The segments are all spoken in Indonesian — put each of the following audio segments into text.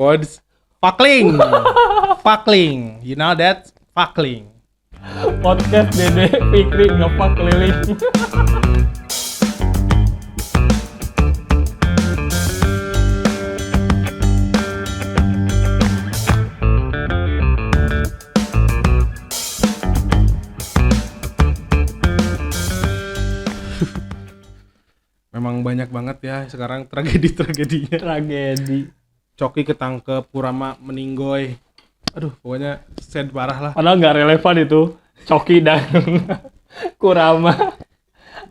Pods. Fuckling. Fuckling. You know that? Fuckling. Podcast Dede Fikri ngepak keliling. Memang banyak banget ya sekarang tragedi-tragedinya. Tragedi. Coki ketangkep, Kurama meninggoy. Aduh, pokoknya sad parah lah. Padahal nggak relevan itu. Coki dan Kurama.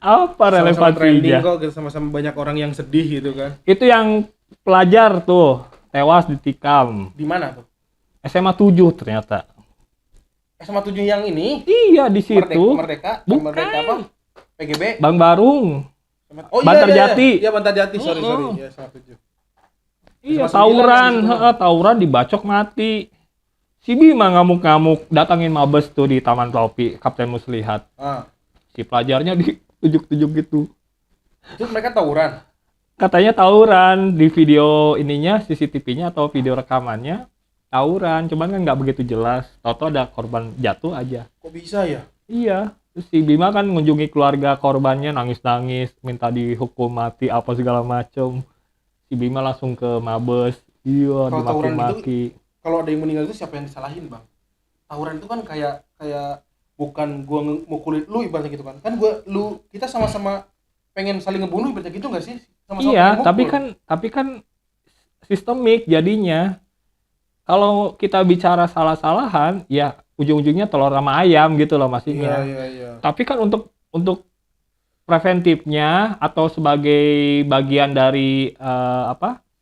Apa Sama-sama trending relevansinya? kok, gitu, sama-sama banyak orang yang sedih gitu kan. Itu yang pelajar tuh tewas ditikam. Di mana tuh? SMA 7 ternyata. SMA 7 yang ini? Iya di situ. Merdeka? Bukan. Merdeka apa? PGB? Bang Barung. Oh Bantarjati. Iya, Bantarjati. Sorry. Iya, SMA 7. Iya, SMA 9 tawuran, kan di situ. tawuran dibacok mati. Si Bima ngamuk-ngamuk datangin Mabes tuh di Taman Topi, Kapten Muslihat. Ah. Si pelajarnya ditunjuk-tunjuk gitu. Itu mereka tawuran. Katanya tawuran di video ininya, CCTV-nya atau video rekamannya tawuran, cuman kan nggak begitu jelas. Tahu-tahu ada korban jatuh aja. Kok bisa ya? Iya, terus si Bima kan mengunjungi keluarga korbannya nangis-nangis, minta dihukum mati apa segala macem. Si Bima langsung ke Mabes, iya Kalau tawuran dimaki-maki. Kalau ada yang meninggal itu siapa yang disalahin, Bang? Tawuran itu kan kayak bukan gua mukulin lu ibaratnya gitu kan. Kan kita sama-sama pengen saling ngebunuh ibaratnya gitu enggak sih? Sama-sama Iya, pengen mukul. tapi kan sistemik jadinya. Kalau kita bicara salah-salahan, ya ujung-ujungnya telur sama ayam gitu loh maksudnya. Iya. Tapi kan untuk preventifnya atau sebagai bagian dari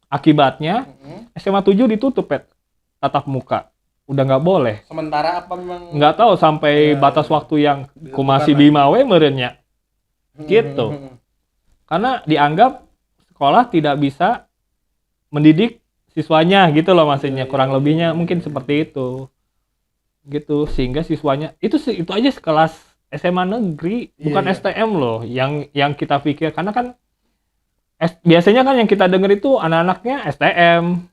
akibatnya, SMA 7 ditutup tatap muka. Udah nggak boleh. Sementara apa memang Nggak tahu sampai Ya, batas waktu yang kumasi Bukan Bima we merenya. Gitu. Karena dianggap sekolah tidak bisa mendidik siswanya gitu loh maksudnya, kurang lebihnya mungkin seperti itu gitu, sehingga siswanya itu aja sekelas SMA negeri, bukan Iya. STM loh yang kita pikir, karena kan biasanya kan yang kita denger itu anak-anaknya STM,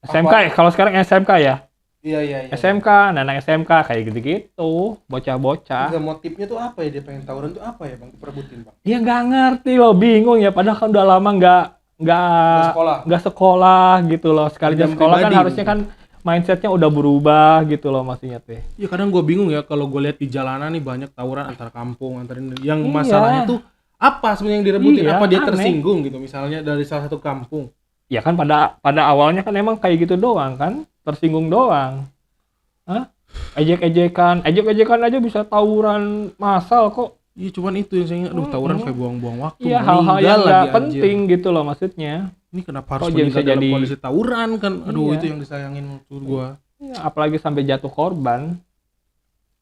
SMK ya, kalau sekarang SMK ya, Iya. SMK, anak SMK kayak gitu-gitu, bocah-bocah. Enggak, motifnya tuh apa ya, dia pengen tawuran tuh apa ya, Bang? Perebutin, Bang. Ya nggak ngerti loh, bingung ya, padahal kan udah lama nggak sekolah gitu loh. Sekalinya Dendam sekolah kan pribadi harusnya mungkin. kan mindsetnya udah berubah gitu loh maksudnya teh. Ya kadang gue bingung ya kalau gue lihat di jalanan nih banyak tawuran antar kampung, antar ini. Yang Iya. masalahnya tuh apa sebenarnya yang direbutin? Iya, Apa dia aneh. tersinggung gitu misalnya dari salah satu kampung? Ya kan pada awalnya kan emang kayak gitu doang kan, tersinggung doang. Hah? Ejek-ejekan aja bisa tawuran massal kok. Iya, cuman itu yang saya ingat, aduh tawuran kayak buang-buang waktu. Iya, hal-hal yang meninggal nggak lagi, penting gitu loh maksudnya. anjir. Ini kenapa harus Kok jadi meninggal bisa dalam jadi- kondisi tawuran kan? Aduh, Iya. itu yang disayangin maksud gua. Ya, apalagi sampai jatuh korban.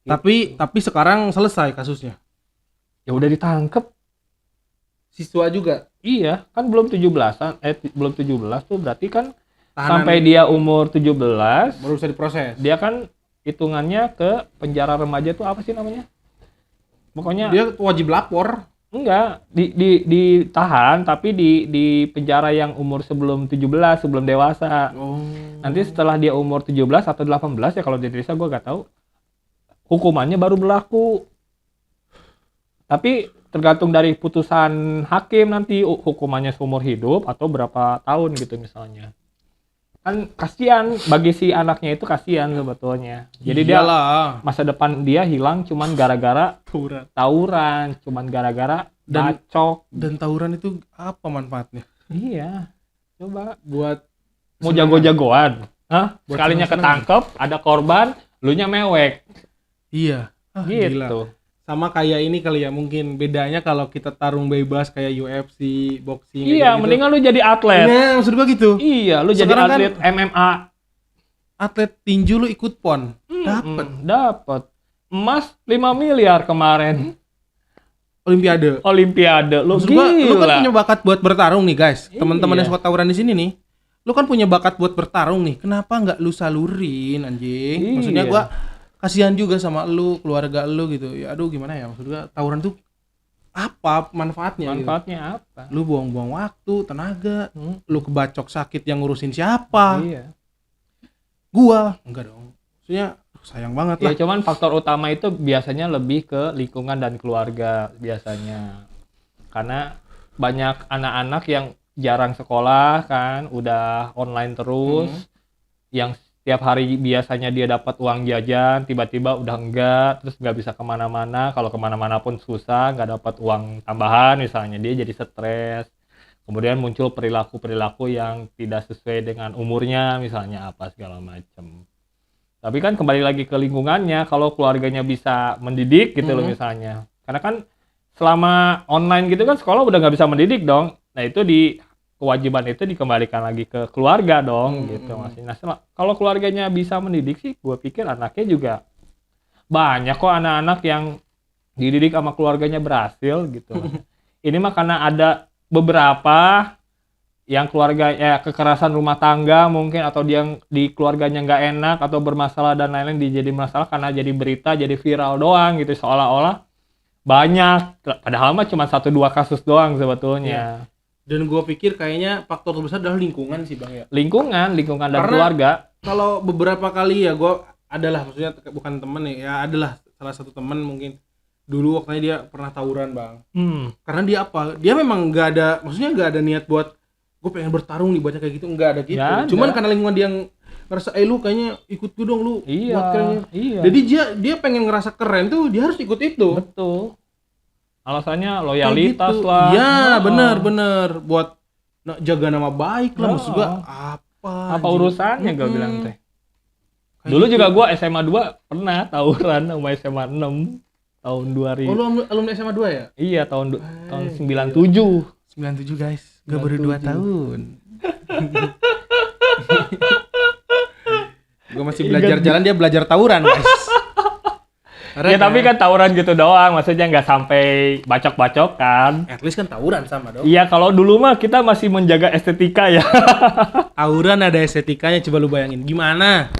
Tapi sekarang selesai kasusnya. Ya udah ditangkep. Siswa juga Iya, kan belum 17-an, belum 17 tuh berarti kan tahanan sampai dia umur 17, baru bisa diproses. dia kan hitungannya ke penjara remaja tuh apa sih namanya? Pokoknya Dia wajib lapor. enggak ditahan tapi di penjara yang umur sebelum 17, sebelum dewasa. Oh. Nanti setelah dia umur 17 atau 18 ya, kalau di Indonesia gua gak tahu, hukumannya baru berlaku. Tapi tergantung dari putusan hakim nanti hukumannya seumur hidup atau berapa tahun gitu misalnya. Kan kasihan bagi si anaknya, itu kasihan sebetulnya. Jadi dia Iyalah. masa depan dia hilang cuman gara-gara Tawuran. tawuran, cuman gara-gara bacok. Dan tawuran itu apa manfaatnya? Iya. Coba Buat mau senang. jago-jagoan. Hah? Buat Sekalinya senang-senang. ketangkep, ada korban, lunya mewek. Iya. Gitu. Gila. Sama kayak ini kali ya, mungkin bedanya kalau kita tarung bebas kayak UFC, boxing Iya, gitu. mendingan lu jadi atlet. Nah, maksud gua gitu. Iya, lu Sekarang kan jadi atlet MMA. Atlet tinju lu ikut PON. Dapat Dapat. Emas 5 miliar kemarin. Olimpiade. Lu Maksud gua, lu kan gila. punya bakat buat bertarung nih, guys. Teman-teman yang Iya. suka tawuran di sini nih. Lu kan punya bakat buat bertarung nih. Kenapa nggak lu salurin, anjing? Iya. Maksudnya gua kasihan juga sama lu, keluarga lu gitu. Ya aduh gimana ya? Maksud gua tawuran tuh apa manfaatnya gitu. Manfaatnya apa? Lu buang-buang waktu, tenaga, lu kebacok sakit yang ngurusin siapa? Iya. gua enggak dong, maksudnya sayang banget Ya lah. cuman faktor utama itu biasanya lebih ke lingkungan dan keluarga biasanya. Karena banyak anak-anak yang jarang sekolah kan, udah online terus, yang setiap hari biasanya dia dapat uang jajan, tiba-tiba udah enggak, terus nggak bisa kemana-mana. Kalau kemana-mana pun susah, nggak dapat uang tambahan misalnya, dia jadi stres. Kemudian muncul perilaku-perilaku yang tidak sesuai dengan umurnya, misalnya apa segala macam. Tapi kan kembali lagi ke lingkungannya, kalau keluarganya bisa mendidik gitu loh misalnya. Karena kan selama online gitu kan sekolah udah nggak bisa mendidik dong. Nah itu kewajiban itu dikembalikan lagi ke keluarga dong gitu maksudnya. Nah, kalau keluarganya bisa mendidik sih, gue pikir anaknya juga banyak kok anak-anak yang dididik sama keluarganya berhasil gitu. Ini mah karena ada beberapa yang keluarga ya kekerasan rumah tangga mungkin, atau dia di keluarganya nggak enak atau bermasalah dan lain-lain, jadi masalah karena jadi berita, jadi viral doang gitu, seolah-olah banyak, padahal mah cuma 1-2 kasus doang sebetulnya. Dan gue pikir kayaknya faktor terbesar adalah lingkungan sih bang ya. Lingkungan dan Karena keluarga. Kalau beberapa kali ya gue adalah, maksudnya bukan temen ya, adalah salah satu temen mungkin dulu waktunya dia pernah tawuran bang. Karena dia apa? Dia memang nggak ada, maksudnya nggak ada niat buat gue pengen bertarung nih banyak kayak gitu, nggak ada gitu. Nggak ada. Cuman karena lingkungan dia yang ngerasa lu kayaknya ikut gue dong lu. Iya, buat keren. iya. Jadi dia pengen ngerasa keren tuh dia harus ikut itu. Betul. Alasannya loyalitas gitu. lah. Iya, bener buat jaga nama baik lah. Maksud gua apa anjing? urusannya gue bilang teh. Kayak Dulu gitu. juga gue SMA 2 pernah tawuran sama SMA 6 tahun 2000. Oh, lu alumni SMA 2 ya? Iya, tahun 97. 97 guys. Gua baru 2 tahun. Gua masih belajar jalan, dia belajar tawuran, guys. Ya tapi kan tawuran gitu doang, maksudnya nggak sampai bacok-bacokan. at least kan tawuran sama dong. Iya, kalau dulu mah kita masih menjaga estetika ya. Tawuran ada estetikanya, coba lu bayangin. Gimana?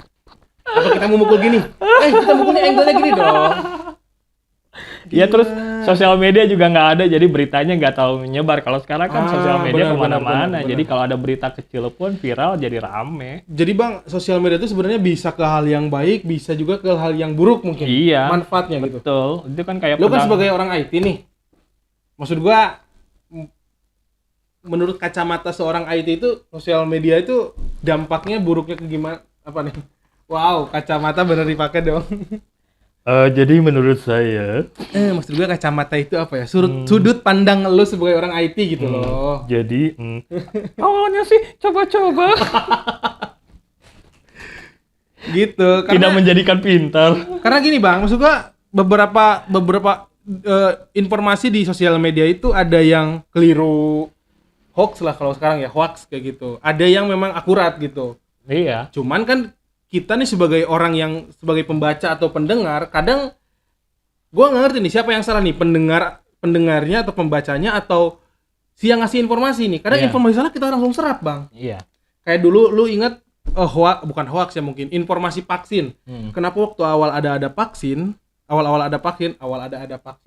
Apa kita mau mukul gini? Kita mukulnya angle-nya gini dong. Iya, terus sosial media juga nggak ada, jadi beritanya nggak tahu menyebar. Kalau sekarang kan sosial media kemana-mana, jadi kalau ada berita kecil pun viral jadi rame. Jadi bang, sosial media itu sebenarnya bisa ke hal yang baik, bisa juga ke hal yang buruk mungkin. Iya, manfaatnya gitu. betul. Itu kan kayak Lu kan sebagai orang IT nih, maksud gua menurut kacamata seorang IT itu sosial media itu dampaknya buruknya ke gimana? Apa nih? Wow, kacamata bener dipakai dong. Jadi menurut saya, Maksud gua kacamata itu apa ya? Sudut pandang lu sebagai orang IT gitu loh. jadi awalnya sih coba-coba Gitu. tidak menjadikan pintar. Karena gini bang, maksud gua beberapa informasi di sosial media itu ada yang keliru, hoax lah kalau sekarang ya, hoax kayak gitu. Ada yang memang akurat gitu. Iya. Cuman kan kita nih sebagai orang yang sebagai pembaca atau pendengar, kadang gua nggak ngerti nih siapa yang salah nih, pendengarnya atau pembacanya atau si yang ngasih informasi nih. Kadang Iya. informasi salah kita langsung serap bang. Iya. Kayak dulu lu ingat bukan hoax ya mungkin, informasi vaksin. Kenapa waktu awal ada vaksin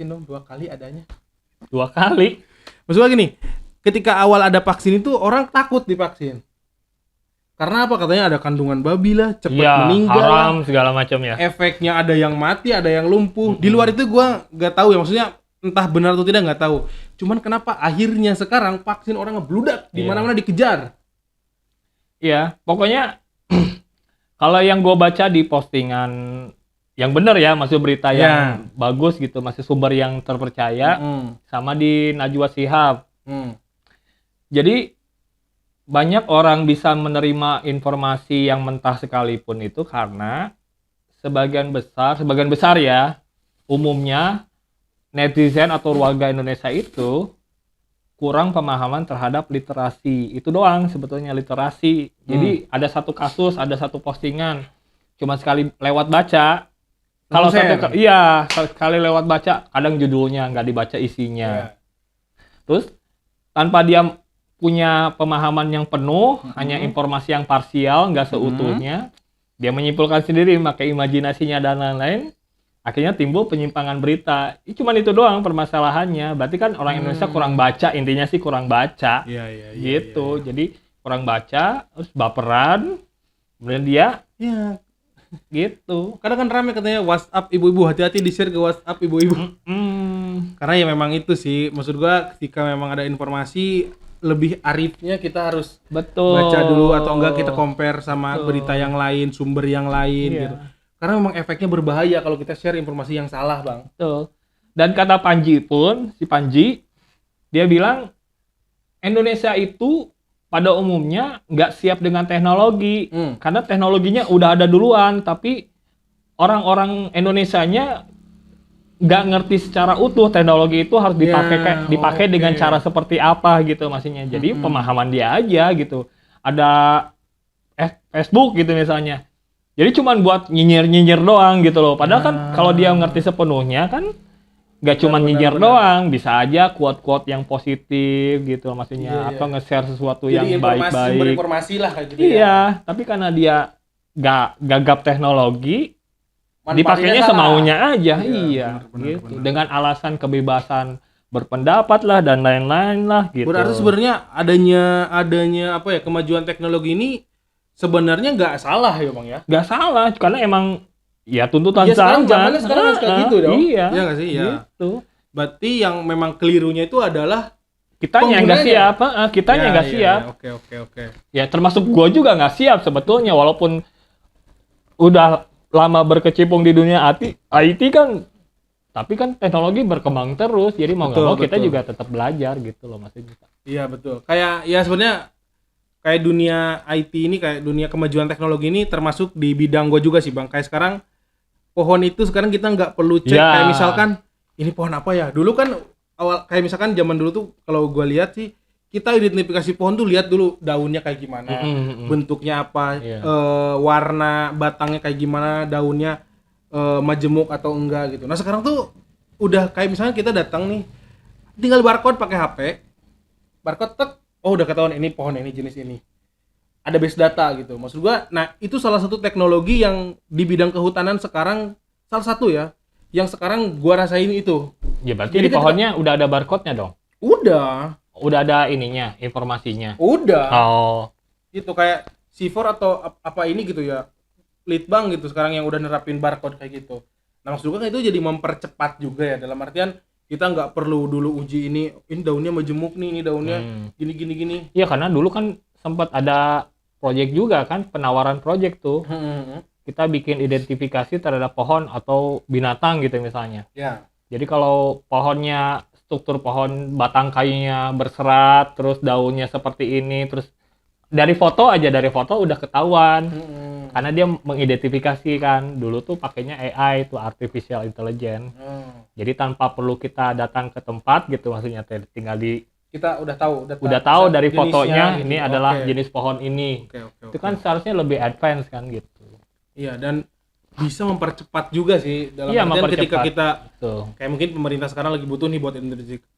dong 2 kali adanya. 2 kali. Maksudnya gini, ketika awal ada vaksin itu orang takut divaksin. Karena apa? Katanya ada kandungan babi lah, cepat meninggal haram lah. segala macam ya. Efeknya ada yang mati, ada yang lumpuh. Di luar itu gua nggak tahu ya, maksudnya entah benar atau tidak nggak tahu. Cuman kenapa akhirnya sekarang vaksin orang ngebludak, di mana-mana dikejar. Iya, pokoknya kalau yang gue baca di postingan yang benar ya, masih berita yang bagus gitu, masih sumber yang terpercaya, sama di Najwa Shihab. Jadi banyak orang bisa menerima informasi yang mentah sekalipun itu karena sebagian besar ya, umumnya netizen atau warga Indonesia itu kurang pemahaman terhadap literasi. Itu doang sebetulnya, literasi. Jadi ada satu kasus, ada satu postingan, cuma sekali lewat baca. Kalau sekali lewat baca, kadang judulnya nggak dibaca isinya. Terus tanpa dia punya pemahaman yang penuh, hanya informasi yang parsial, nggak seutuhnya, dia menyimpulkan sendiri, pakai imajinasinya dan lain-lain. Akhirnya timbul penyimpangan berita. Cuman itu doang permasalahannya. Berarti kan orang Indonesia kurang baca, intinya sih kurang baca. Gitu. Jadi kurang baca, terus baperan, kemudian dia Ya, gitu. kadang kan rame katanya WhatsApp ibu-ibu, hati-hati di-share ke WhatsApp ibu-ibu. Karena ya memang itu sih, maksud gua ketika memang ada informasi lebih arifnya kita harus Betul. baca dulu atau enggak kita compare sama Betul. berita yang lain, sumber yang lain Iya. gitu. Karena memang efeknya berbahaya kalau kita share informasi yang salah, Bang. Betul. Dan kata Panji pun, si Panji, dia bilang Indonesia itu pada umumnya nggak siap dengan teknologi. Karena teknologinya udah ada duluan, tapi orang-orang Indonesianya nggak ngerti secara utuh teknologi itu harus dipakai dengan cara seperti apa gitu maksudnya. Jadi pemahaman dia aja gitu. Ada Facebook gitu misalnya. Jadi cuman buat nyinyir doang gitu loh. Padahal kan kalau dia ngerti sepenuhnya kan nggak cuma nyinyir doang, bisa aja quote-quote yang positif gitu maksudnya, atau nge-share sesuatu jadi yang baik-baik. Sumber informasi lah kayak gitu. Iya, tapi karena dia nggak gagap teknologi, dipakainya semaunya aja. Iya, gitu. Benar. Dengan alasan kebebasan berpendapat lah dan lain-lain lah gitu. Berarti sebenarnya adanya apa ya, kemajuan teknologi ini sebenarnya nggak salah ya Bang ya? Nggak salah, karena emang ya tuntutan zaman. Zamannya sekarang harus kayak gitu dong. Iya. Iya nggak sih? Iya. Gitu. Berarti yang memang kelirunya itu adalah kitanya nggak siap, kitanya nggak siap. Oke. Ya termasuk gua juga nggak siap sebetulnya, walaupun udah lama berkecimpung di dunia IT kan, tapi kan teknologi berkembang terus, jadi mau nggak mau kita juga tetap belajar gitu loh maksudnya. Iya betul. Kayak ya sebenarnya kayak dunia IT ini, kayak dunia kemajuan teknologi ini termasuk di bidang gua juga sih Bang. Kayak sekarang pohon itu sekarang kita nggak perlu cek kayak misalkan ini pohon apa ya. Dulu kan awal kayak misalkan zaman dulu tuh kalau gua lihat sih kita identifikasi pohon tuh lihat dulu daunnya kayak gimana, bentuknya apa, warna batangnya kayak gimana, daunnya majemuk atau enggak gitu. Nah sekarang tuh udah kayak misalnya kita datang nih, tinggal barcode pakai HP, barcode tek, oh udah ketahuan ini pohon ini jenis ini. Ada base data gitu. Maksud gua, nah itu salah satu teknologi yang di bidang kehutanan sekarang salah satu ya, yang sekarang gua rasain itu. Ya berarti jadi di pohonnya udah ada barcode-nya dong? Udah ada ininya, informasinya. Udah. Oh. Itu kayak C4 atau apa ini gitu ya. Litbang gitu sekarang yang udah nerapin barcode kayak gitu. Nah maksud gue kan itu jadi mempercepat juga ya, dalam artian kita nggak perlu dulu uji ini daunnya majemuk nih, ini daunnya gini. Iya karena dulu kan sempat ada project juga kan, penawaran project tuh. Kita bikin identifikasi terhadap pohon atau binatang gitu misalnya. Ya. Jadi kalau pohonnya, struktur pohon, batang kayunya berserat, terus daunnya seperti ini, terus dari foto udah ketahuan. Karena dia mengidentifikasi kan. Dulu tuh pakainya AI itu, artificial intelligence. Jadi tanpa perlu kita datang ke tempat gitu, maksudnya tinggal kita udah tahu dari fotonya gitu. Ini adalah jenis pohon ini. Itu kan seharusnya lebih advance kan gitu. Iya, dan bisa mempercepat juga sih dalam artian ketika kita kayak mungkin pemerintah sekarang lagi butuh nih buat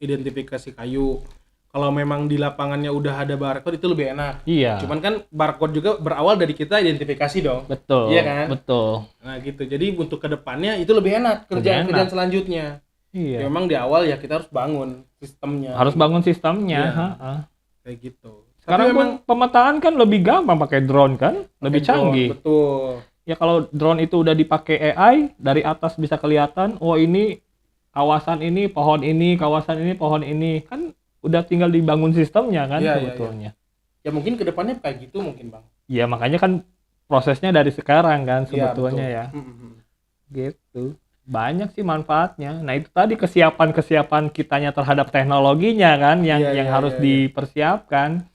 identifikasi kayu. Kalau memang di lapangannya udah ada barcode itu lebih enak. Iya. Cuman kan barcode juga berawal dari kita identifikasi dong. Betul. Iya kan? Betul. Nah gitu. Jadi untuk kedepannya itu lebih enak kerjaan selanjutnya. Iya. Ya, memang di awal ya kita harus bangun sistemnya. Iya. Kayak gitu. Sekarang memang pemetaan kan lebih gampang pakai drone kan, lebih canggih. Betul. Ya kalau drone itu udah dipakai AI, dari atas bisa kelihatan, oh ini kawasan ini, pohon ini, kawasan ini, pohon ini. Kan udah tinggal dibangun sistemnya kan sebetulnya. Ya mungkin kedepannya kayak gitu mungkin Bang. Ya makanya kan prosesnya dari sekarang kan sebetulnya ya. Gitu. Banyak sih manfaatnya. Nah itu tadi kesiapan kitanya terhadap teknologinya kan yang harus dipersiapkan.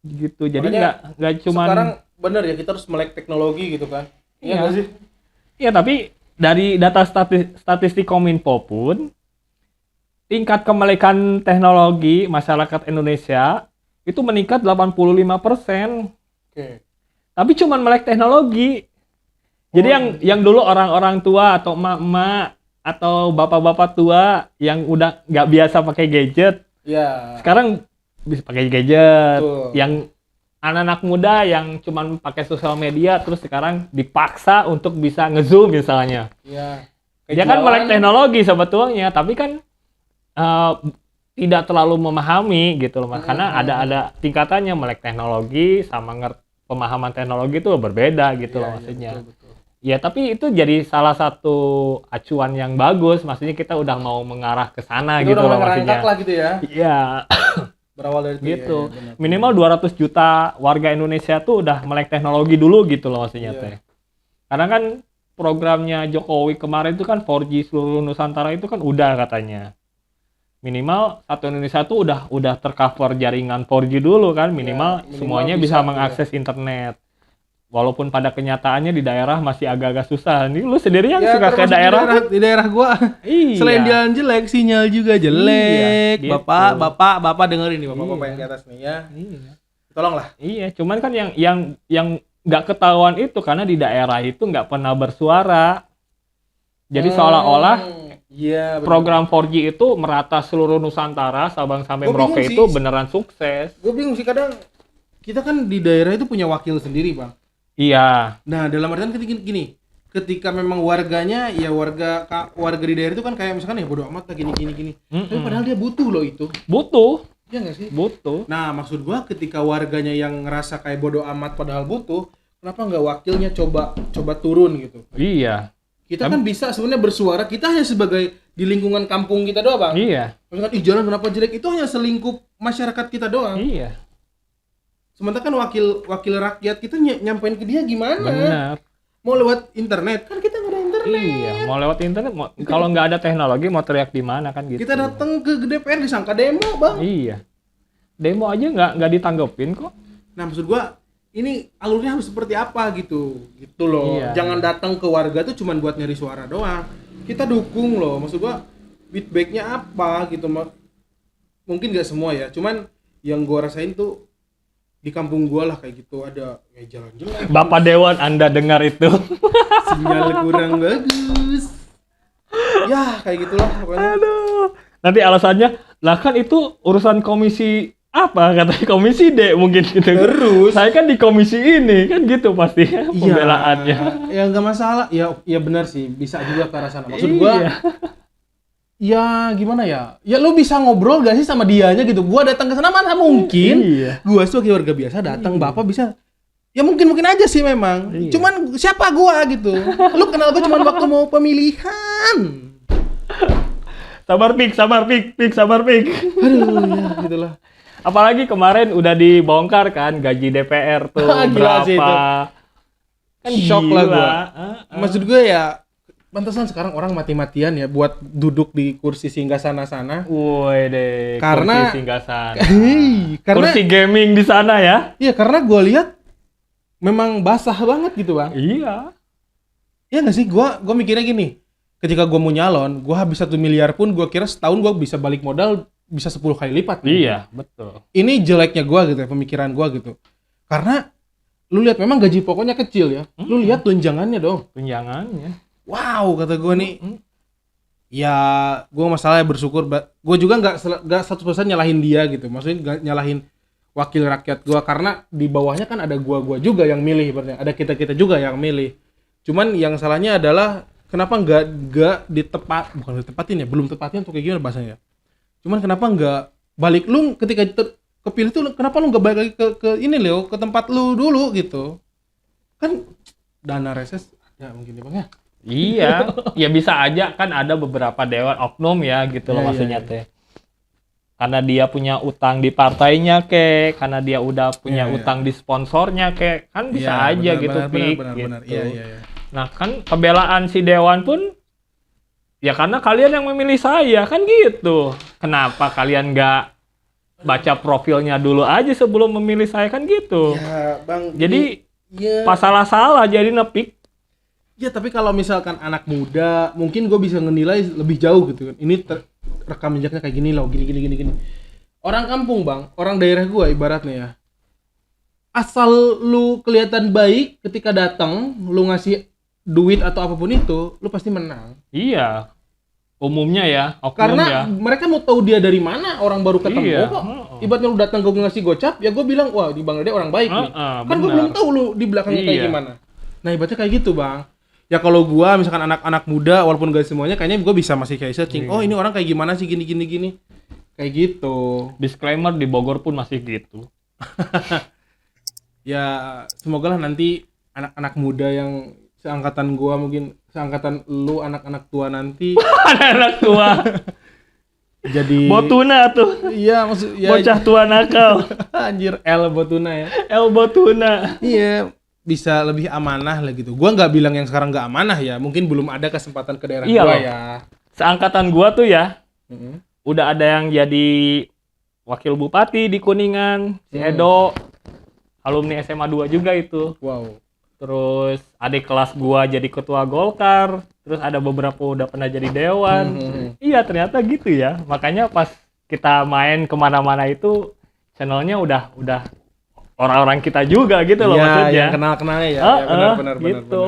Gitu. Jadi nggak cuma sekarang bener ya kita harus melek teknologi gitu kan. Iya nggak sih? Iya tapi dari data statistik Kominfo pun tingkat kemelekan teknologi masyarakat Indonesia itu meningkat 85%. Oke. Tapi cuma melek teknologi. Jadi yang dulu orang-orang tua atau emak-emak atau bapak-bapak tua yang udah nggak biasa pakai gadget, sekarang bisa pakai gadget. Yang anak-anak muda yang cuman pakai sosial media terus sekarang dipaksa untuk bisa nge-zoom misalnya. Iya. Dia kan melek teknologi sebetulnya, tapi kan tidak terlalu memahami gitu loh, karena ada tingkatannya melek teknologi sama pemahaman teknologi itu berbeda gitu loh maksudnya. Betul. Ya tapi itu jadi salah satu acuan yang bagus, maksudnya kita udah mau mengarah ke sana Kita gitu udah loh maksudnya. lah gitu ya. Iya. Berawal dari itu. Gitu. Ya, Minimal 200 juta warga Indonesia tuh udah melek teknologi dulu gitu loh maksudnya teh. Karena kan programnya Jokowi kemarin itu kan 4G seluruh Nusantara itu kan udah katanya. Minimal satu Indonesia tuh udah tercover jaringan 4G dulu kan, minimal semuanya bisa mengakses internet. Walaupun pada kenyataannya di daerah masih agak-agak susah. Nih lu sendiri yang suka ke daerah di daerah gua. Iya. Selain jalan jelek, sinyal juga jelek. Iya, gitu. Bapak dengerin nih, bapak yang di atas nih ya. Iya. Tolonglah. Iya, cuman kan yang nggak ketahuan itu karena di daerah itu nggak pernah bersuara. Jadi seolah-olah program 4G itu merata seluruh Nusantara, Sabang sampai Merauke itu beneran sukses. Gue bingung sih, kadang kita kan di daerah itu punya wakil sendiri, Bang. Iya. Nah, dalam artian ketika memang warganya ya warga di daerah itu kan kayak misalkan ya bodo amat lah gini. Tapi padahal dia butuh loh itu. Butuh. Iya nggak sih? Butuh. Nah, maksud gua ketika warganya yang ngerasa kayak bodo amat padahal butuh, kenapa nggak wakilnya coba turun gitu? Iya. Kita kan bisa sebenarnya bersuara, kita hanya sebagai di lingkungan kampung kita doang, Bang. Iya. Misalkan jalan kenapa jelek, itu hanya selingkup masyarakat kita doang. Iya. Sementara kan wakil rakyat kita nyampein ke dia gimana? Benar. Mau lewat internet, kan kita nggak ada internet. Iya, mau lewat internet, kalau nggak ada teknologi mau teriak di mana kan gitu. Kita datang ke DPR disangka demo, Bang. Iya. Demo aja nggak ditanggepin kok. Nah, maksud gua ini alurnya harus seperti apa gitu loh. Iya. Jangan datang ke warga tuh cuman buat nyari suara doang. Kita dukung loh, maksud gua feedbacknya apa gitu. Mungkin nggak semua ya, cuman yang gua rasain tuh di kampung gua lah kayak gitu, ada kayak jalan jelek. Bapak Dewan, Anda dengar itu? Sinyal kurang bagus. Ya kayak gitulah pokoknya. Aduh. Nanti alasannya, lah kan itu urusan komisi apa, katanya komisi D mungkin gitu. Terus saya kan di komisi ini kan gitu pasti pembelaannya. Ya nggak masalah, ya benar sih, bisa juga ke arah sana. Maksud gua ya gimana ya? Ya lu bisa ngobrol gak sih sama dianya gitu. Gua datang ke sana mana mungkin. Gua sebagai warga biasa datang, Bapak bisa. Ya mungkin aja sih memang. Cuman siapa gua gitu. Lu kenal gua cuman waktu mau pemilihan. Sabar pik. Aduh, ya gitulah. Apalagi kemarin udah dibongkar kan gaji DPR tuh berapa. Kan shock lah gua. Maksud gue ya pantesan sekarang orang mati-matian ya buat duduk di kursi singgasana sana. Woi deh. Karena kursi singgasana. Karena kursi gaming di sana ya. Iya, karena gue lihat memang basah banget gitu, Bang. Iya. Iya nggak sih? Gue mikirnya gini. Ketika gue mau nyalon, gue habis 1 miliar pun gue kira setahun gue bisa balik modal bisa 10 kali lipat. Iya, betul. Ini jeleknya gue gitu ya, pemikiran gue gitu. Karena lu lihat memang gaji pokoknya kecil ya. Lu lihat tunjangannya dong. Tunjangannya. Wow, kata gue nih. Ya, gue masalahnya bersyukur. Gue juga nggak 100% nyalahin dia gitu. Maksudnya nggak nyalahin wakil rakyat gue. Karena di bawahnya kan ada gue juga yang milih. Berarti ada kita juga yang milih. Cuman yang salahnya adalah kenapa nggak bukan ditepatin ya, belum tepatin untuk kayak gimana bahasanya. Cuman kenapa nggak balik lu ketika kepilih tuh, kenapa lu nggak balik lagi ke ini Leo, ke tempat lu dulu gitu. Kan dana reses ada mungkin ya, Bang ya. Iya, ya bisa aja kan ada beberapa dewan oknum ya gitu loh maksudnya teh. Karena dia punya utang di partainya karena dia udah punya utang di sponsornya kan bisa aja gitu Pik. Benar. Iya. Nah kan pembelaan si Dewan pun ya karena kalian yang memilih saya kan gitu. Kenapa kalian nggak baca profilnya dulu aja sebelum memilih saya kan gitu. Ya, Bang. Jadi pas salah jadi nepik. Ya tapi kalau misalkan anak muda mungkin gue bisa ngenilai lebih jauh gitu kan. Ini rekam jejaknya kayak gini loh, gini. Orang kampung, Bang, orang daerah gue ibaratnya ya. Asal lu kelihatan baik ketika datang, lu ngasih duit atau apapun itu, lu pasti menang. Iya. Umumnya ya, karena mereka mau tahu dia dari mana, orang baru ketemu kok. Ibaratnya lu datang gue ngasih gocap, ya gue bilang, wah di Bang Dede orang baik nih. Kan gue belum tahu lu di belakangnya kayak gimana. Nah ibaratnya kayak gitu, Bang. Ya kalau gue misalkan anak-anak muda, walaupun gak semuanya, kayaknya gue bisa masih kayak searching. Oh ini orang kayak gimana sih, gini. Kayak gitu. Disclaimer di Bogor pun masih gitu. Ya semoga lah nanti anak-anak muda yang seangkatan gua, mungkin seangkatan lu, anak-anak tua nanti Anak tua. jadi Botuna tuh. iya maksud ya Bocah tua nakal. anjir El Botuna ya. El Botuna. Iya, bisa lebih amanah lah gitu. Gua nggak bilang yang sekarang nggak amanah ya, mungkin belum ada kesempatan ke daerah Iya gua loh. ya. Seangkatan gua tuh ya, Mm-mm. udah ada yang jadi wakil bupati di Kuningan, si Edo. Alumni SMA 2 juga itu. Wow. Terus adik kelas gua jadi ketua Golkar. Terus ada beberapa udah pernah jadi dewan. Iya, ternyata gitu ya. Makanya pas kita main kemana-mana itu channelnya udah orang-orang kita juga gitu loh Iya, maksudnya. yang kenal-kenalnya ya. Ya, benar gitu.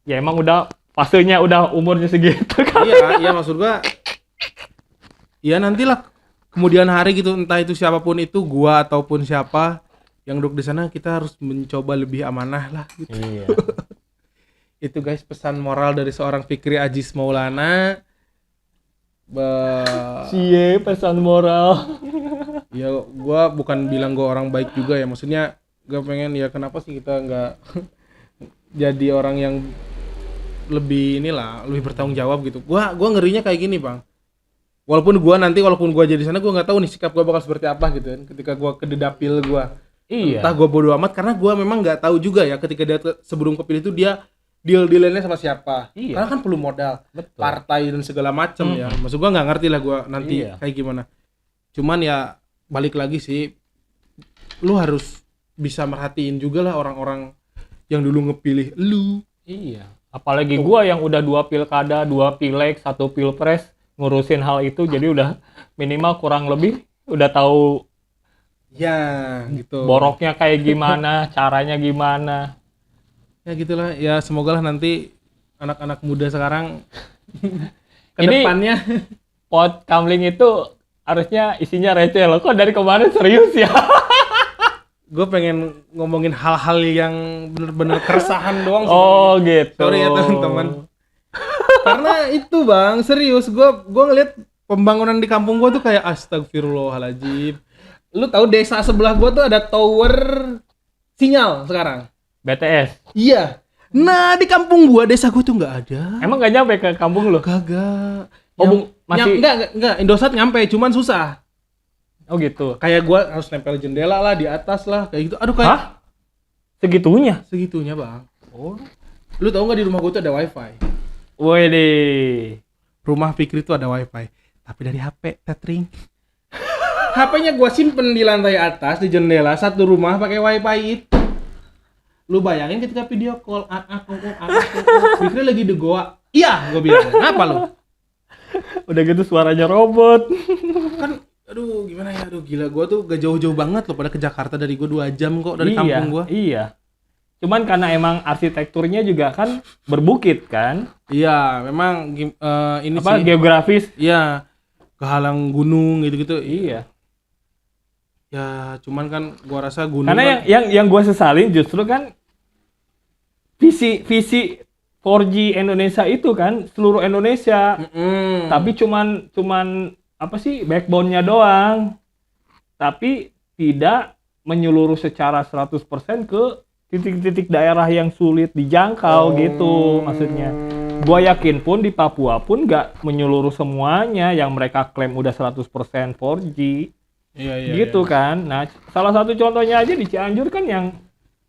Ya emang udah fasenya udah umurnya segitu kan. Iya, maksud gua ya nantilah kemudian hari gitu, entah itu siapapun itu, gua ataupun siapa yang duduk di sana, kita harus mencoba lebih amanah lah gitu. Iya. Itu guys pesan moral dari seorang Fikri Aziz Maulana. Cie pesan moral. Ya gua bukan bilang gua orang baik juga ya, maksudnya gua pengen ya kenapa sih kita nggak jadi orang yang lebih lebih bertanggung jawab gitu. Gua ngerinya kayak gini bang, walaupun gua jadi sana, gua nggak tahu nih sikap gua bakal seperti apa gitu kan ketika gua kededapil gua. Iya. Entah gua bodo amat, karena gua memang nggak tahu juga ya ketika dia sebelum kepilih itu dia deal-dealnya sama siapa. Iya. Karena kan perlu modal, Betul. partai dan segala macam ya. Maksud gua nggak ngerti lah gua nanti Iya. kayak gimana. Cuman ya balik lagi sih, lu harus bisa merhatiin juga lah orang-orang yang dulu ngepilih lu. Iya. Apalagi gua yang udah 2 pilkada, 2 pileg, 1 pilpres ngurusin hal itu, jadi udah minimal kurang lebih udah tahu Ya gitu. boroknya kayak gimana, caranya gimana. Ya gitulah. Ya semoga lah nanti anak-anak muda sekarang ke Ini- depannya. Pot kamling itu harusnya isinya receh loh. Kok dari kemarin serius ya? Gue pengen ngomongin hal-hal yang bener-bener keresahan doang sih. Oh gitu. Sorry ya teman-teman. Karena itu bang, serius gue ngeliat pembangunan di kampung gue tuh kayak astagfirullahaladzim. Lu tahu desa sebelah gue tuh ada tower sinyal sekarang. BTS. Iya. Nah di kampung gue, desa gue tuh nggak ada. Emang gak nyampe ke kampung lo? Kagak. Oh, masih- enggak, Indosat nyampe, cuman susah. Oh gitu. Kayak gue harus nempel jendela lah di atas lah, kayak gitu. Aduh kayak Hah? Segitunya? segitunya bang. Oh. Lu tahu nggak di rumah gue tuh ada wifi? Wede. Rumah Fikri tuh ada wifi, tapi dari HP tethering. HP-nya gua simpen di lantai atas di jendela, satu rumah pakai wifi itu. Lu bayangin ketika video call, Fikri lagi di goa. Iya, gua bilang. Kenapa lu? Udah gitu suaranya robot. Kan aduh gimana ya, aduh gila, gua tuh gak jauh-jauh banget loh pada ke Jakarta, dari gua 2 jam kok dari kampung gua. Iya. Cuman karena emang arsitekturnya juga kan berbukit kan. Iya, memang ini Apa sih. geografis. Iya, kehalang gunung gitu-gitu. Iya. Ya, cuman kan gua rasa gunung Karena kan, yang gue sesalin justru kan visi 4G Indonesia itu kan seluruh Indonesia. Tapi cuman apa sih backbone-nya doang. Tapi tidak menyeluruh secara 100% ke titik-titik daerah yang sulit dijangkau gitu maksudnya. Gua yakin pun di Papua pun nggak menyeluruh semuanya yang mereka klaim udah 100% 4G. Iya, Gitu kan. Nah, salah satu contohnya aja di Cianjur kan yang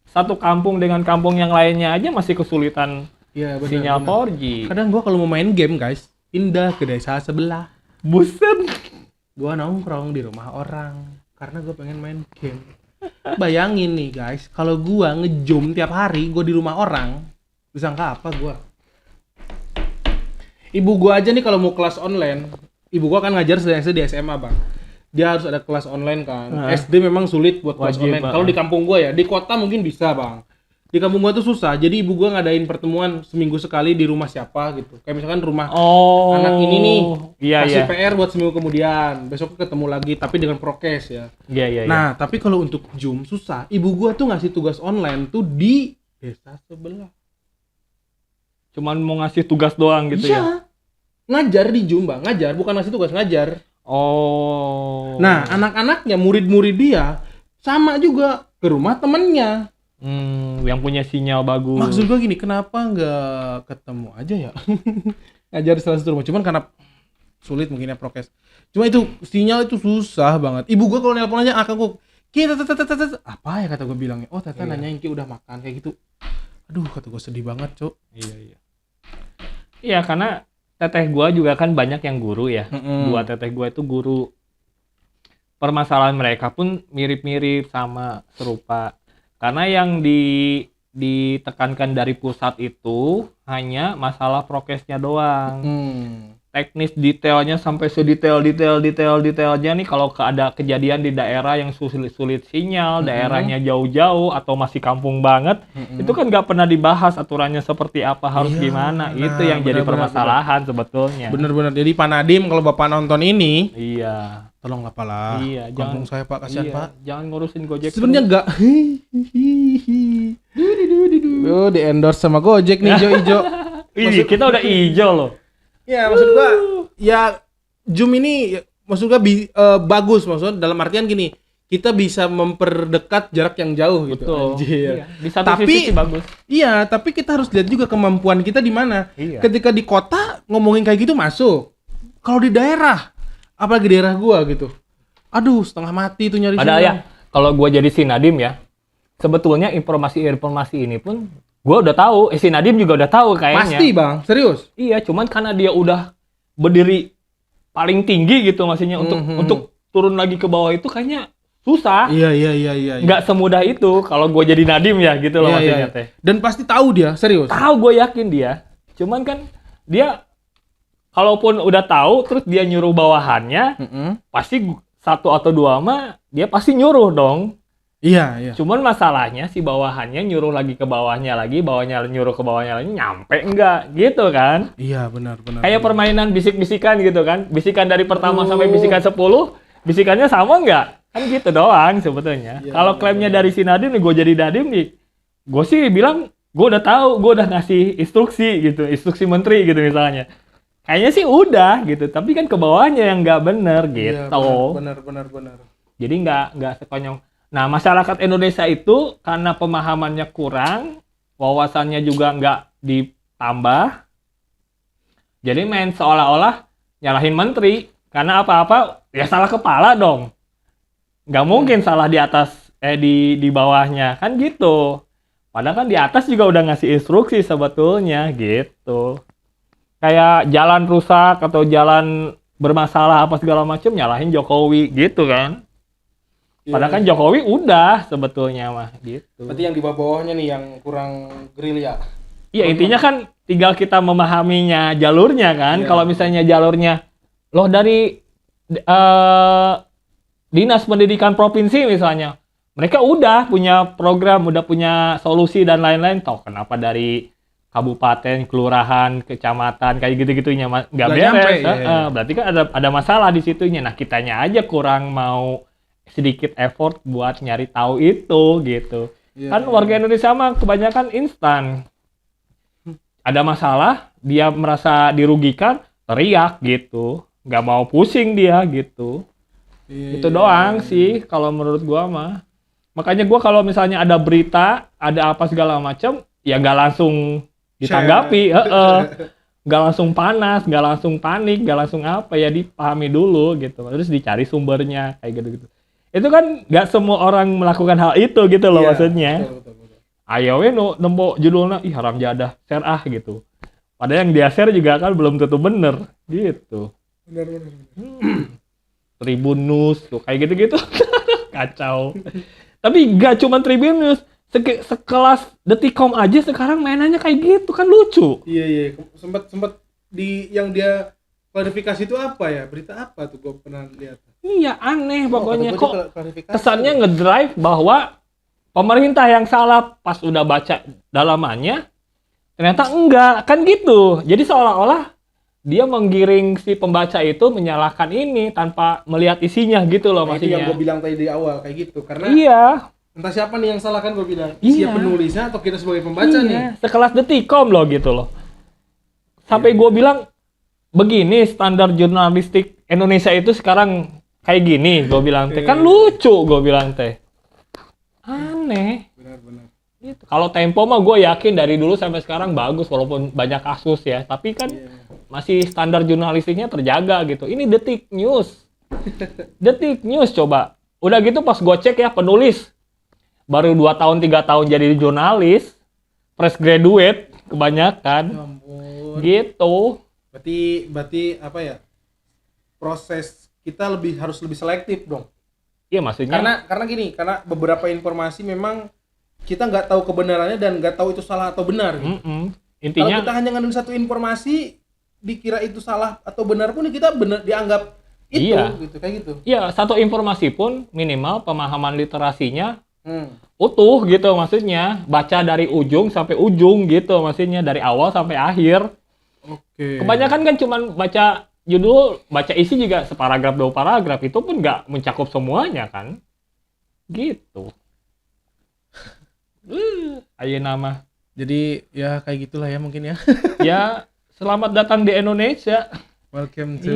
satu kampung dengan kampung yang lainnya aja masih kesulitan Iya, benar, sinyal benar. 4G. Kadang gua kalau mau main game guys, pindah ke desa sebelah. Buset. Gua nongkrong di rumah orang karena gua pengen main game. Bayangin nih guys, kalau gua ngejum tiap hari gua di rumah orang, disangka apa gua? Ibu gua aja nih kalau mau kelas online, ibu gua kan ngajar SD di SMA bang. Dia harus ada kelas online kan. SD memang sulit buat kelas Wajib, online. Kalau di kampung gua ya, di kota mungkin bisa bang. Di kampung gua tuh susah. Jadi ibu gua ngadain pertemuan seminggu sekali di rumah siapa gitu. Kayak misalkan rumah Oh. anak ini nih, Iya, kasih iya. PR buat seminggu kemudian. Besok ketemu lagi tapi dengan prokes ya. Iya, iya, iya. Nah, tapi kalau untuk Zoom susah. Ibu gua tuh ngasih tugas online tuh di desa sebelah. Cuman mau ngasih tugas doang gitu Iya. ya. Ngajar di Zoom, Bang. Ngajar, bukan ngasih tugas, ngajar. Oh. Nah, anak-anaknya, murid-murid dia sama juga ke rumah temennya. Yang punya sinyal bagus. Maksud gua gini, kenapa nggak ketemu aja ya? Ngajar di salah satu rumah, cuman karena sulit mungkin ya prokes. Cuma itu sinyal itu susah banget. Ibu gua kalau nelpon aja aku kita apa ya kata gua bilangnya? Oh, tata nanyain Ki udah makan kayak gitu. Aduh, kata gua sedih banget, Cuk. Iya. Iya, karena teteh gua juga kan banyak yang guru ya. Dua teteh gua itu guru. Permasalahan mereka pun mirip-mirip sama serupa. Karena yang ditekankan dari pusat itu hanya masalah prokesnya doang. Teknis detailnya sampai sedetail-detailnya nih kalau ada kejadian di daerah yang sulit sinyal, daerahnya jauh-jauh atau masih kampung banget, itu kan nggak pernah dibahas aturannya seperti apa, harus gimana. Itu yang jadi permasalahan sebetulnya. Bener-bener. Jadi Pak Nadim kalau Bapak nonton ini, iya, tolong apalah. Iya, kampung saya Pak, kasihan Pak. Jangan ngurusin Gojek. Sebenarnya enggak. Di endorse sama Gojek nih ijo-ijo. Kita udah ijo loh. Ya maksud gua ya Zoom ini maksud gua bagus, maksudnya dalam artian gini, kita bisa memperdekat jarak yang jauh gitu. Betul. Anjir. Iya. Di satu sisi bagus. Iya, tapi kita harus lihat juga kemampuan kita di mana. Iya. Ketika di kota ngomongin kayak gitu masuk. Kalau di daerah, apalagi daerah gua gitu. Aduh, setengah mati tuh nyari. Padahal ya, kalau gua jadi si Nadim ya, sebetulnya informasi ini pun gua udah tahu, si Nadim juga udah tahu kayaknya. Pasti Bang, serius. Iya, cuman karena dia udah berdiri paling tinggi gitu maksudnya untuk turun lagi ke bawah itu kayaknya susah. Iya. Nggak semudah itu kalau gue jadi Nadim ya gitu loh maksudnya teh. Dan pasti tahu dia, serius. Tahu, gue yakin dia. Cuman kan dia kalaupun udah tahu terus dia nyuruh bawahannya, pasti satu atau dua mah dia pasti nyuruh dong. Iya. Cuman masalahnya si bawahannya nyuruh lagi ke bawahnya lagi, bawahnya nyuruh ke bawahnya lagi, nyampe enggak gitu kan? Iya, benar. Kayak permainan bisik-bisikan gitu kan. Bisikan dari pertama sampai bisikan 10, bisikannya sama enggak? Kan gitu doang sebetulnya. Kalau klaimnya dari si Nadim nih, gue jadi Nadim nih, gue sih bilang, gue udah tahu, gue udah ngasih instruksi gitu, instruksi menteri gitu misalnya. Kayaknya sih udah gitu, tapi kan ke bawahnya yang nggak bener gitu. Benar. Jadi nggak sekonyong. Nah, masyarakat Indonesia itu karena pemahamannya kurang, wawasannya juga nggak ditambah, jadi main seolah-olah nyalahin menteri. Karena apa-apa ya salah kepala dong. Nggak mungkin salah di atas, di bawahnya, kan gitu. Padahal kan di atas juga udah ngasih instruksi sebetulnya gitu. Kayak jalan rusak atau jalan bermasalah apa segala macam, nyalahin Jokowi gitu kan. Padahal kan Jokowi udah sebetulnya mah gitu. Berarti yang di bawah-bawahnya nih yang kurang grill ya? Iya, intinya kan tinggal kita memahaminya jalurnya kan. Kalau misalnya jalurnya loh dari Dinas Pendidikan Provinsi misalnya, mereka udah punya program, udah punya solusi dan lain-lain. Toh kenapa dari kabupaten, kelurahan, kecamatan kayak gitu-gitunya nggak beres? Berarti kan ada masalah di situnya. Nah, kitanya aja kurang mau sedikit effort buat nyari tahu itu gitu. Kan warga Indonesia mah kebanyakan instan. Ada masalah, dia merasa dirugikan, teriak gitu. Nggak mau pusing dia gitu. Itu doang sih kalau menurut gua mah. Makanya gua kalau misalnya ada berita, ada apa segala macam, ya nggak langsung ditanggapi. Nggak langsung panas, nggak langsung panik, nggak langsung apa, ya dipahami dulu gitu. Terus dicari sumbernya kayak gitu-gitu. Itu kan nggak semua orang melakukan hal itu gitu loh maksudnya. Betul. Ayo nemu judulnya, ih haram jadah, share gitu. Padahal yang dia share juga kan belum tentu bener gitu. Benar. Tribun News tuh kayak gitu-gitu. Kacau. Tapi nggak cuma Tribun News, sekelas Detikcom aja sekarang mainannya kayak gitu kan lucu. Iya. Sempat di yang dia klarifikasi itu apa ya? Berita apa tuh gue pernah lihat. Iya, aneh pokoknya. Kok kesannya ngedrive bahwa pemerintah yang salah pas udah baca dalamannya, ternyata enggak, kan gitu. Jadi seolah-olah dia menggiring si pembaca itu menyalahkan ini tanpa melihat isinya gitu loh maksudnya. Itu yang gue bilang tadi di awal kayak gitu. Karena entah siapa nih yang salah kan gue bilang. Siapa penulisnya atau kita sebagai pembaca nih. Sekelas Detikcom loh gitu loh. Sampai gue bilang, begini standar jurnalistik Indonesia itu sekarang kayak gini, gue bilang teh. Kan lucu, gue bilang teh. Aneh. aneh. Benar. Gitu. Kalau Tempo mah gue yakin dari dulu sampai sekarang bagus walaupun banyak kasus ya. Tapi kan masih standar jurnalistiknya terjaga gitu. Ini Detik News. Detik News coba. Udah gitu pas gue cek ya penulis. Baru 2 tahun 3 tahun jadi jurnalis. Fresh graduate kebanyakan. Ya ampun. Gitu. Berarti apa ya? Proses kita harus lebih selektif dong. Iya maksudnya. Karena beberapa informasi memang kita nggak tahu kebenarannya dan nggak tahu itu salah atau benar. Gitu. Intinya kalau kita hanya ngandelin satu informasi, dikira itu salah atau benar pun kita dianggap itu, gitu kayak gitu. Iya, satu informasi pun minimal pemahaman literasinya utuh gitu maksudnya, baca dari ujung sampai ujung gitu maksudnya, dari awal sampai akhir. Oke. Kebanyakan kan cuman baca judul, baca isi juga separagraf 2 paragraf, itu pun nggak mencakup semuanya kan, gitu. Ayo nama. Jadi ya kayak gitulah ya mungkin ya. Ya, selamat datang di Indonesia. Welcome to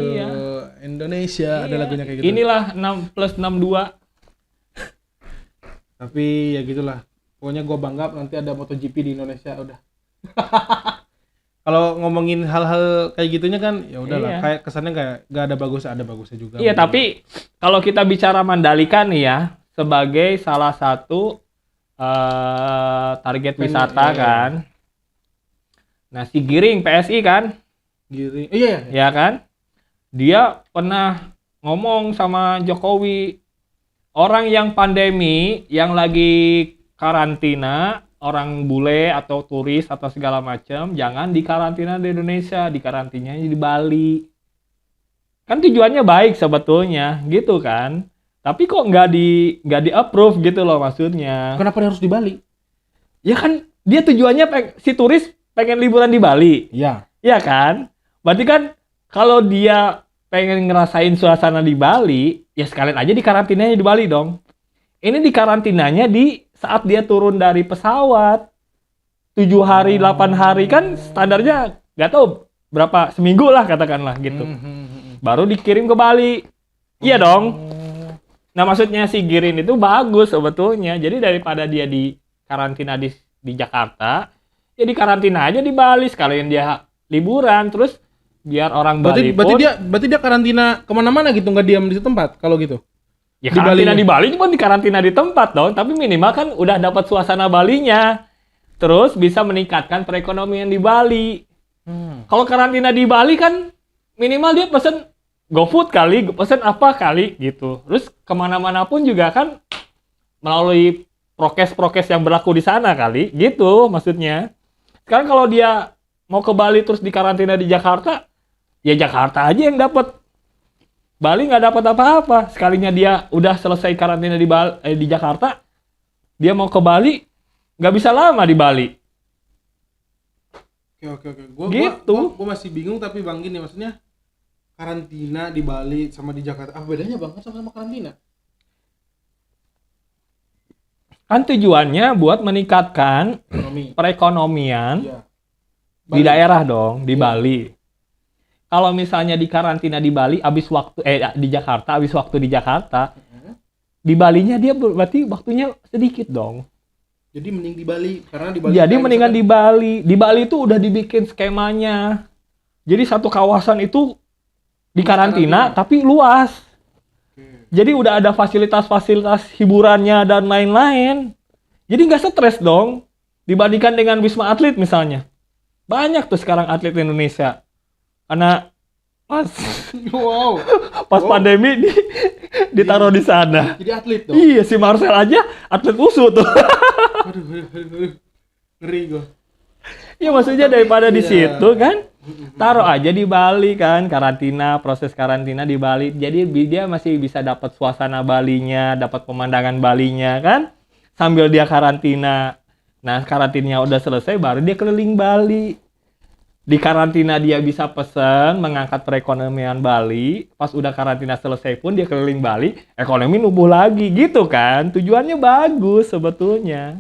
Indonesia. Ada lagunya kayak gitu. Inilah 6+62. Tapi ya gitulah. Pokoknya gue bangga nanti ada MotoGP di Indonesia udah. Kalau ngomongin hal-hal kayak gitunya kan ya udahlah, kayak kesannya kayak gak ada bagusnya juga. Iya, tapi kalau kita bicara Mandalika nih ya, sebagai salah satu target wisata kan. Nah, si Giring PSI kan? Giring. Iya. Ya kan? Dia pernah ngomong sama Jokowi, orang yang pandemi, yang lagi karantina, orang bule atau turis atau segala macam, jangan dikarantina di Indonesia, dikarantinanya di Bali. Kan tujuannya baik sebetulnya, gitu kan? Tapi kok nggak di approve gitu loh maksudnya. Kenapa harus di Bali? Ya kan dia tujuannya si turis pengen liburan di Bali. Iya. Iya kan? Berarti kan kalau dia pengen ngerasain suasana di Bali, ya sekalian aja dikarantinanya di Bali dong. Ini dikarantinanya di saat dia turun dari pesawat. 7 hari, 8 hari kan standarnya nggak tahu berapa, seminggu lah katakanlah gitu. Baru dikirim ke Bali. Iya dong. Nah maksudnya si Giring itu bagus sebetulnya. Jadi daripada dia di karantina di Jakarta, ya di karantina aja di Bali, sekalian dia liburan, terus biar orang Bali pun. Berarti dia karantina kemana-mana gitu, nggak diam di tempat kalau gitu? Ya karantina di Bali cuma di karantina di tempat dong, tapi minimal kan udah dapat suasana Balinya. Terus bisa meningkatkan perekonomian di Bali. Kalau karantina di Bali kan minimal dia pesen GoFood kali, pesen apa kali gitu. Terus kemana-mana pun juga kan melalui prokes-prokes yang berlaku di sana kali, gitu maksudnya. Sekarang kalau dia mau ke Bali terus dikarantina di Jakarta, ya Jakarta aja yang dapat. Bali nggak dapat apa-apa. Sekalinya dia udah selesai karantina di Jakarta, dia mau ke Bali, nggak bisa lama di Bali. Oke. Gue masih bingung tapi Bang gini, maksudnya karantina di Bali sama di Jakarta, apa bedanya Bang? Sama-sama karantina. Kan tujuannya buat meningkatkan perekonomian di daerah dong, di Bali. Kalau misalnya di karantina di Bali habis waktu di Jakarta, di Balinya dia berarti waktunya sedikit dong. Jadi mending di Bali, karena di Bali. Jadi mendingan di Bali. Di Bali itu udah dibikin skemanya. Jadi satu kawasan itu di karantina tapi luas. Jadi udah ada fasilitas-fasilitas hiburannya dan lain-lain. Jadi nggak stres dong dibandingkan dengan Wisma Atlet misalnya. Banyak tuh sekarang atlet Indonesia. Karena pas pandemi ditaruh di sana. Jadi atlet dong. Iya, si Marcel aja atlet wushu tuh. Aduh. Ngeri gue. Ya maksudnya daripada di situ kan, taruh aja di Bali kan, karantina, proses karantina di Bali. Jadi dia masih bisa dapat suasana Balinya, dapat pemandangan Balinya kan, sambil dia karantina. Nah, karantinanya udah selesai, baru dia keliling Bali. Di karantina dia bisa pesan, mengangkat perekonomian Bali. Pas udah karantina selesai pun dia keliling Bali, ekonomi numbuh lagi gitu kan. Tujuannya bagus sebetulnya.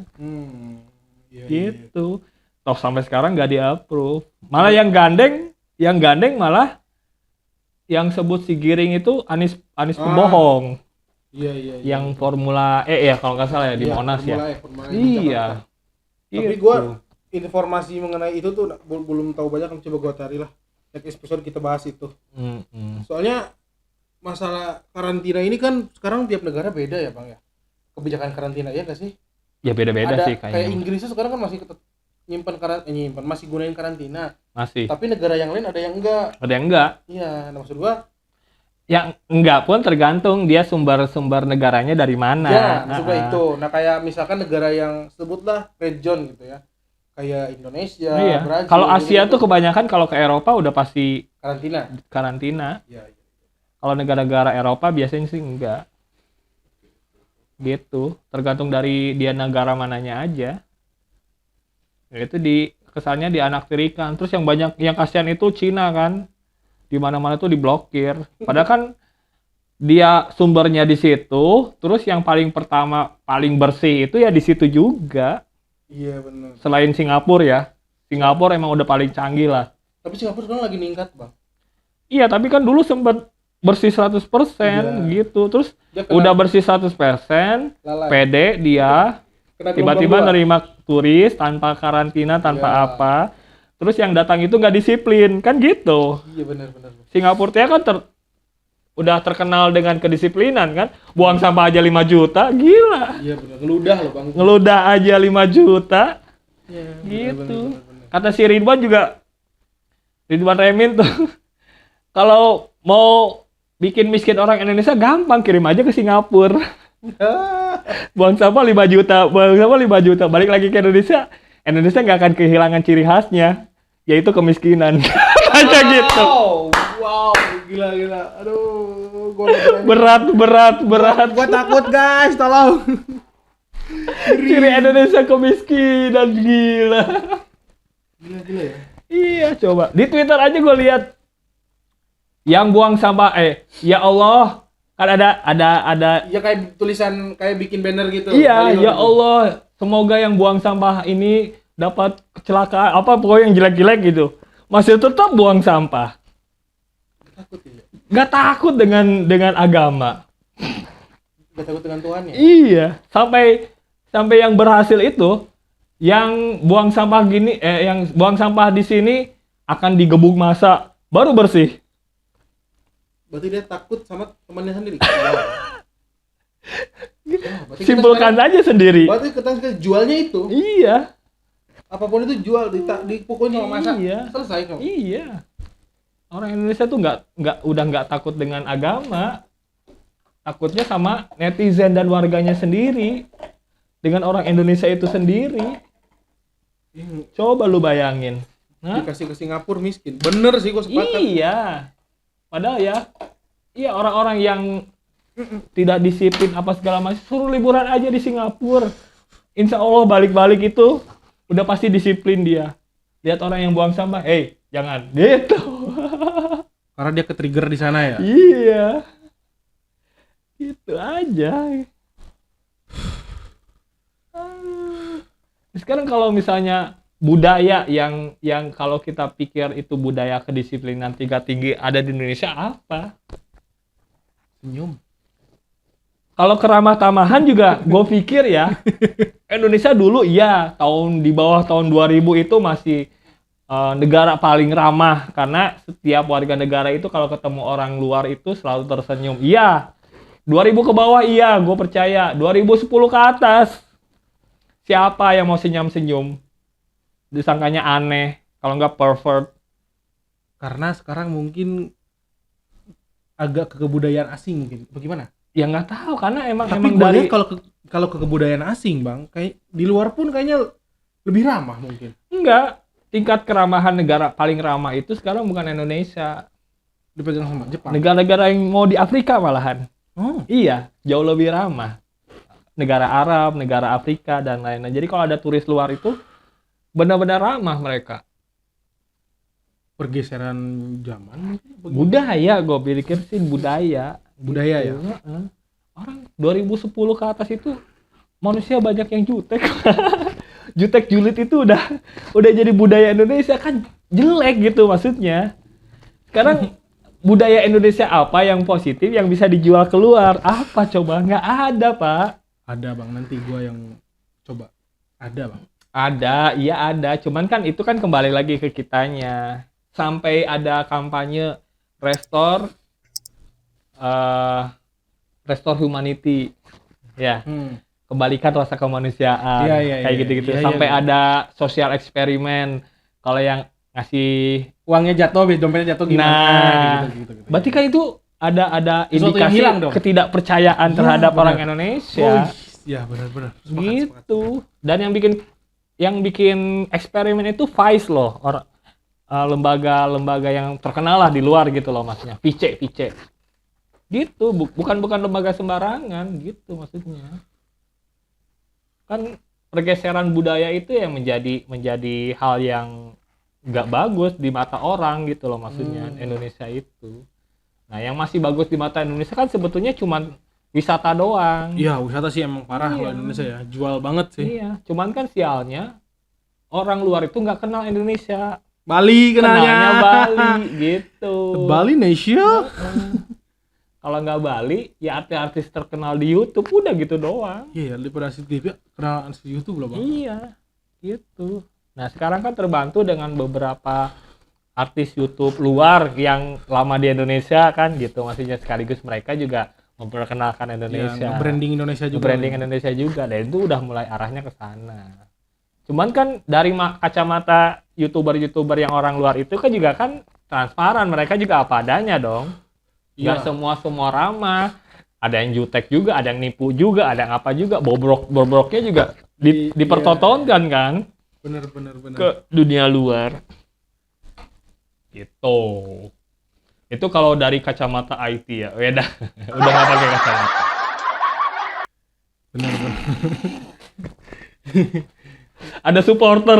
Gitu. Toh sampai sekarang nggak di-approve. Malah yang gandeng malah yang sebut si Giring itu Anies pembohong. Iya. Yang Formula E ya kalau nggak salah ya di Monas ya. Formula E Iya. di Jakarta. Tapi Gitu. gua informasi mengenai itu tuh belum tahu banyak, coba gua cari lah. Next episode kita bahas itu. Soalnya masalah karantina ini kan sekarang tiap negara beda ya Bang ya. Kebijakan karantina ya nggak sih? Ya beda-beda sih kayaknya. Kayak Inggris tuh sekarang kan masih nyimpan masih gunain karantina. Masih. Tapi negara yang lain ada yang enggak. Ada yang enggak. Iya, nah maksud gua Yang enggak pun tergantung dia sumber negaranya dari mana. ya, maksud gua itu. Nah, kayak misalkan negara yang sebutlah red zone gitu ya. Kayak Indonesia, Iya. Brazil. Kalau Asia gitu. tuh kebanyakan kalau ke Eropa udah pasti Karantina. Iya. Iya. Kalau negara-negara Eropa biasanya sih enggak. Gitu. Tergantung dari dia negara mananya aja. Itu kesannya dianaktirikan. Terus yang banyak yang kasihan itu Cina kan. Di mana-mana tuh diblokir. Padahal kan dia sumbernya di situ, terus yang paling bersih itu ya di situ juga. Iya, benar. Selain Singapura ya. Singapura emang udah paling canggih lah. Tapi Singapura sekarang lagi meningkat, Bang. Iya, tapi kan dulu sempat bersih 100% gitu. Terus udah bersih 100%, lalai. pede dia, tiba-tiba nerima turis tanpa karantina, tanpa apa. Terus yang datang itu nggak disiplin, kan gitu. Iya, benar. Singapura kan udah terkenal dengan kedisiplinan kan. Buang sampah aja 5 juta, gila. Iya, benar. Ngeludah loh, Bang. Ngeludah aja 5 juta. Iya, Gitu. Benar. Kata si Ridwan Remin tuh, kalau mau bikin miskin orang Indonesia gampang, kirim aja ke Singapura. Buang sampah 5 juta, balik lagi ke Indonesia nggak akan kehilangan ciri khasnya, yaitu kemiskinan. Aja gitu. Wow, gila. Aduh, Berat. Gua takut, guys, tolong. Ciri Indonesia kemiskinan, gila. Gila ya. Iya, coba. Di Twitter aja gue lihat yang buang sampah, ya Allah, kan ada Ya kayak tulisan kayak bikin banner gitu. iya, ya Allah, semoga yang buang sampah ini dapat kecelakaan, pokoknya yang jelek-jelek gitu. Masih tetap buang sampah. Takut ya. Gak takut dengan agama. Gak takut dengan Tuhan ya. Iya, sampai yang berhasil itu yang buang sampah yang buang sampah di sini akan digebuk massa baru bersih. Berarti dia takut sama temannya sendiri. Simpulkan aja sendiri. Berarti kita jualnya itu. Iya. Apapun itu jual, dipukulin sama masa. Iya. Selesai kok. Iya. Orang Indonesia tuh udah nggak takut dengan agama. Takutnya sama netizen dan warganya sendiri. Dengan orang Indonesia itu sendiri. Coba lu bayangin. Dikasih ke Singapura miskin. Bener sih, gua sepakat. Iya. Padahal iya orang-orang yang tidak disiplin apa segala macam, suruh liburan aja di Singapura. Insya Allah balik-balik itu udah pasti disiplin dia. Lihat orang yang buang sampah, jangan gitu. Karena dia ke-trigger di sana ya. Iya. Gitu aja. Sekarang kalau misalnya budaya yang kalau kita pikir itu budaya kedisiplinan tinggi ada di Indonesia apa? Senyum. Kalau keramah tamahan juga gue pikir ya Indonesia dulu iya di bawah tahun 2000 itu masih negara paling ramah karena setiap warga negara itu kalau ketemu orang luar itu selalu tersenyum. Iya. 2000 ke bawah iya, gue percaya. 2010 ke atas siapa yang mau senyum-senyum? Disangkanya aneh, kalau nggak pervert. Karena sekarang mungkin agak ke kebudayaan asing mungkin. Bagaimana? Ya nggak tahu karena emang dari kalau ke kebudayaan asing, Bang, kayak di luar pun kayaknya lebih ramah mungkin. Enggak, tingkat keramahan negara paling ramah itu sekarang bukan Indonesia. Dipegang sama Jepang. Negara-negara yang mau di Afrika malahan. Oh. Iya, jauh lebih ramah. Negara Arab, negara Afrika dan lain-lain. Jadi kalau ada turis luar itu benar-benar ramah mereka. Pergeseran zaman. Budaya, gue pikir sih budaya. Budaya gitu. ya. Orang 2010 ke atas itu manusia banyak yang jutek. Jutek julid itu udah jadi budaya Indonesia kan jelek gitu maksudnya. Sekarang budaya Indonesia apa yang positif yang bisa dijual keluar? Apa coba? Nggak ada, Pak. Ada Bang, nanti gua yang coba. Ada Bang. Ada, iya ada. Cuman kan itu kan kembali lagi ke kitanya. Sampai ada kampanye restore humanity. Ya. Kembalikan rasa kemanusiaan. Kayak gitu-gitu. Sampai ada social eksperimen. Kalau yang ngasih uangnya jatuh, dompetnya jatuh gimana? Nah, gitu. Berarti kan itu ada indikasi ketidakpercayaan terhadap orang Indonesia. Ya benar-benar. Gitu. Dan yang bikin eksperimen itu Vice loh, lembaga yang terkenal lah di luar gitu loh maksudnya. Vice. Gitu, bukan lembaga sembarangan gitu maksudnya. Kan pergeseran budaya itu yang menjadi hal yang nggak bagus di mata orang gitu loh maksudnya Indonesia itu. Nah, yang masih bagus di mata Indonesia kan sebetulnya cuman wisata doang. Iya, wisata sih emang parah loh Indonesia ya. Jual banget sih. Iya, cuman kan sialnya orang luar itu nggak kenal Indonesia. Bali kenalnya Bali gitu. Bali Nation. Kalau nggak Bali, ya artis-artis terkenal di YouTube udah gitu doang. Iya, Liberasi TV kenal artis YouTube loh Bang. Iya, gitu. Nah, sekarang kan terbantu dengan beberapa artis YouTube luar yang lama di Indonesia kan gitu. Maksudnya sekaligus mereka juga memperkenalkan Indonesia. Ya, branding Indonesia juga. Branding Indonesia juga. Dan itu udah mulai arahnya ke sana. Cuman kan dari kacamata YouTuber yang orang luar itu kan juga kan transparan. Mereka juga apa adanya dong. Gak semua ramah. Ada yang jutek juga, ada yang nipu juga, ada yang apa juga. Bobroknya juga dipertontonkan kan. Bener. Ke dunia luar. Gitu. Itu kalau dari kacamata IT ya. Udah nggak pakai kacamata. Bener. Ada supporter.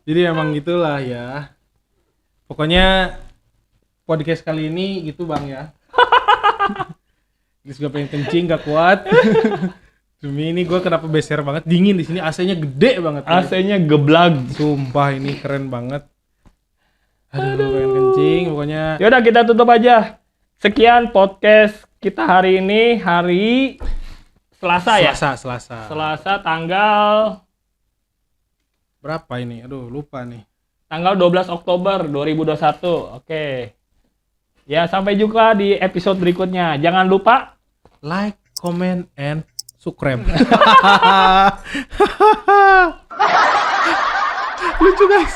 Jadi emang gitulah ya. Pokoknya podcast kali ini gitu Bang ya. Ini juga pengen kencing gak kuat. Demi ini gue kenapa beser banget, dingin di sini, AC-nya gede banget. AC-nya geblag. Sumpah ini keren banget. Aduh, pengen kencing pokoknya. Yaudah kita tutup aja. Sekian podcast kita hari ini, hari Selasa ya? Selasa tanggal berapa ini? Aduh, lupa nih. Tanggal 12 Oktober 2021. Oke. Ya, sampai jumpa di episode berikutnya. Jangan lupa like, comment, and subscribe. Lucu guys.